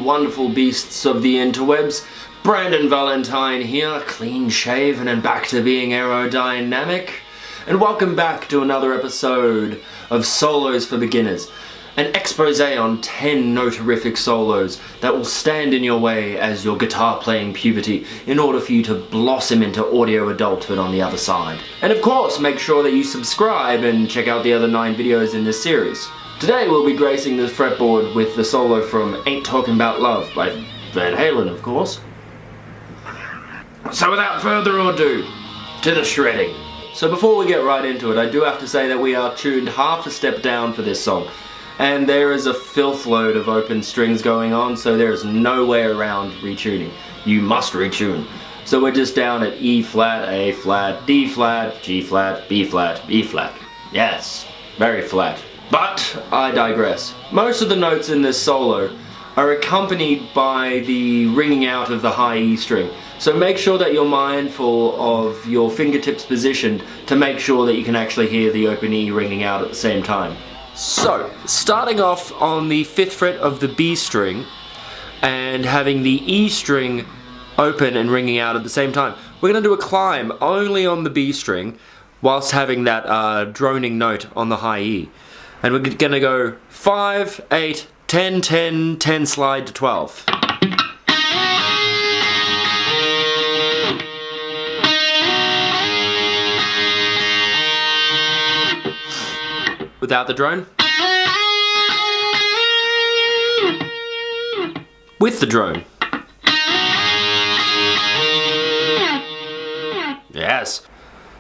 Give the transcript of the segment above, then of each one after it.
wonderful beasts of the interwebs. Brandon Valentine here, clean shaven and back to being aerodynamic. And welcome back to another episode of Solos for Beginners. An expose on 10 notorific solos that will stand in your way as your guitar playing puberty in order for you to blossom into audio adulthood on the other side. And of course, make sure that you subscribe and check out the other 9 videos in this series. Today we'll be gracing the fretboard with the solo from Ain't Talking About Love by Van Halen, of course. So without further ado, to the shredding. So before we get right into it, I do have to say that we are tuned half a step down for this song. And there is a filth load of open strings going on, so there is no way around retuning. You must retune. So we're just down at E flat, A flat, D flat, G flat, B flat, B flat. Yes, very flat. But I digress. Most of the notes in this solo are accompanied by the ringing out of the high E string. So make sure that you're mindful of your fingertips positioned to make sure that you can actually hear the open E ringing out at the same time. So, starting off on the 5th fret of the B string and having the E string open and ringing out at the same time, we're going to do a climb only on the B string whilst having that droning note on the high E. And we're going to go 5, 8, 10, 10, 10 slide to 12. Without the drone. With the drone. Yes.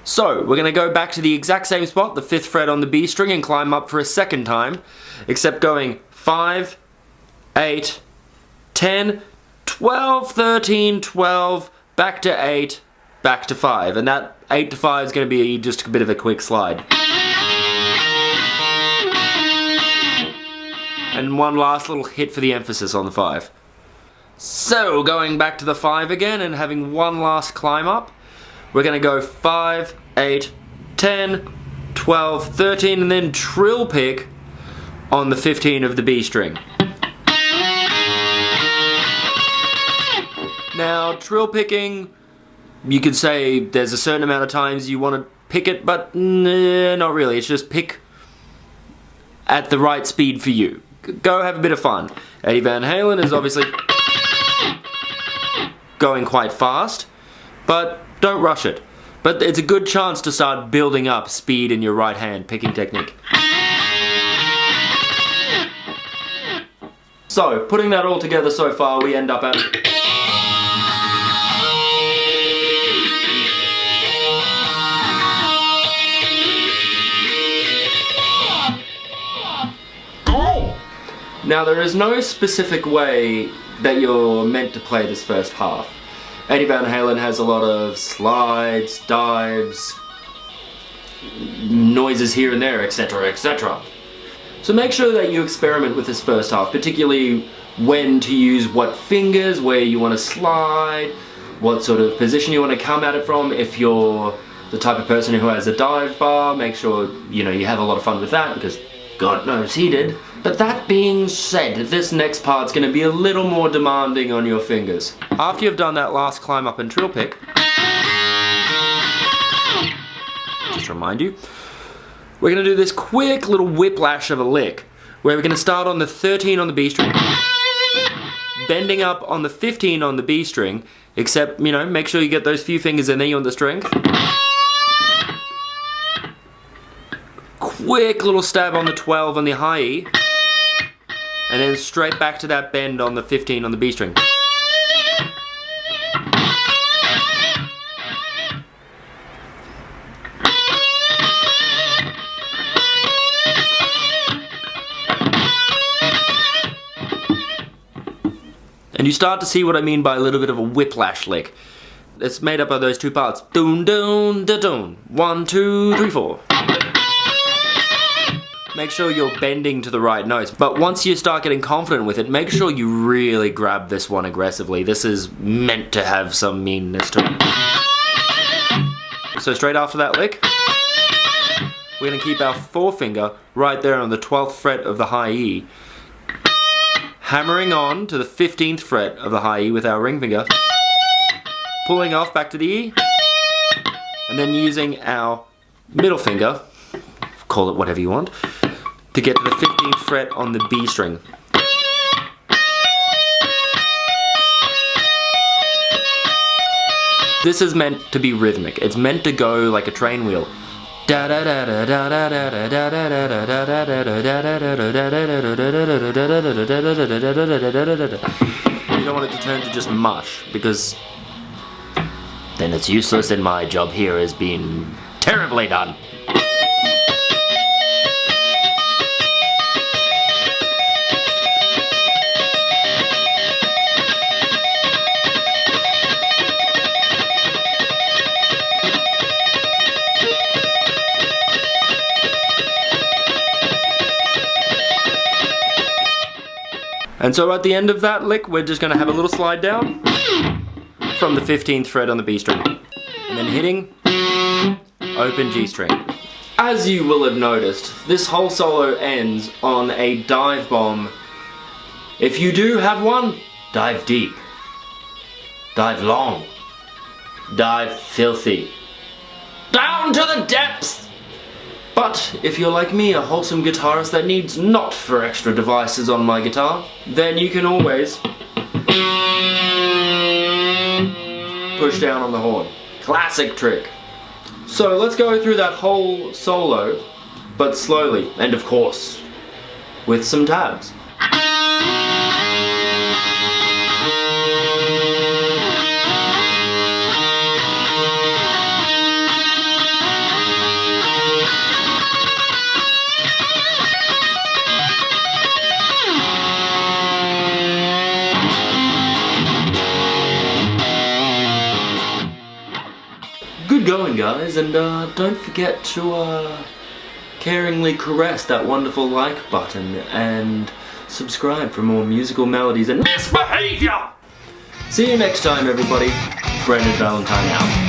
So, we're going to go back to the exact same spot, the 5th fret on the B string, and climb up for a second time, except going 5, 8, 10, 12, 13, 12, back to 8, back to 5. And that 8 to 5 is going to be just a bit of a quick slide. And one last little hit for the emphasis on the 5. So, going back to the 5 again and having one last climb up, we're going to go 5, 8, 10, 12, 13, and then trill pick on the 15 of the B string. Now, trill picking, you could say there's a certain amount of times you want to pick it, but not really. It's just pick at the right speed for you. Go have a bit of fun. Eddie Van Halen is obviously going quite fast, but don't rush it. But it's a good chance to start building up speed in your right hand picking technique. So, putting that all together so far, we end up at... Now, there is no specific way that you're meant to play this first half. Eddie Van Halen has a lot of slides, dives, noises here and there, etc., etc. So make sure that you experiment with this first half, particularly when to use what fingers, where you want to slide, what sort of position you want to come at it from. If you're the type of person who has a dive bar, make sure you have a lot of fun with that, because God knows he did. But that being said, this next part's going to be a little more demanding on your fingers. After you've done that last climb up and trill pick, just to remind you, we're going to do this quick little whiplash of a lick, where we're going to start on the 13 on the B string, bending up on the 15 on the B string, except, make sure you get those few fingers in there on the string. Quick little stab on the 12 on the high E, and then straight back to that bend on the 15 on the B string. And you start to see what I mean by a little bit of a whiplash lick. It's made up of those two parts. Doon, doon, da, doon. 1, 2, 3, 4. Make sure you're bending to the right notes. But once you start getting confident with it, make sure you really grab this one aggressively. This is meant to have some meanness to it. So straight after that lick, we're going to keep our forefinger right there on the 12th fret of the high E, hammering on to the 15th fret of the high E with our ring finger, pulling off back to the E, and then using our middle finger, call it whatever you want, to get to the 15th fret on the B string. This is meant to be rhythmic. It's meant to go like a train wheel. You don't want it to turn to just mush, because then it's useless and my job here has been terribly done. And so at the end of that lick, we're just going to have a little slide down from the 15th fret on the B string, and then hitting open G string. As you will have noticed, this whole solo ends on a dive bomb. If you do have one, dive deep, dive long, dive filthy, down to the depths. But if you're like me, a wholesome guitarist that needs not for extra devices on my guitar, then you can always push down on the horn. Classic trick. So let's go through that whole solo, but slowly, and of course, with some tabs. Good going, guys, and don't forget to caringly caress that wonderful like button and subscribe for more musical melodies and misbehavior! See you next time, everybody. Brendan Valentine out.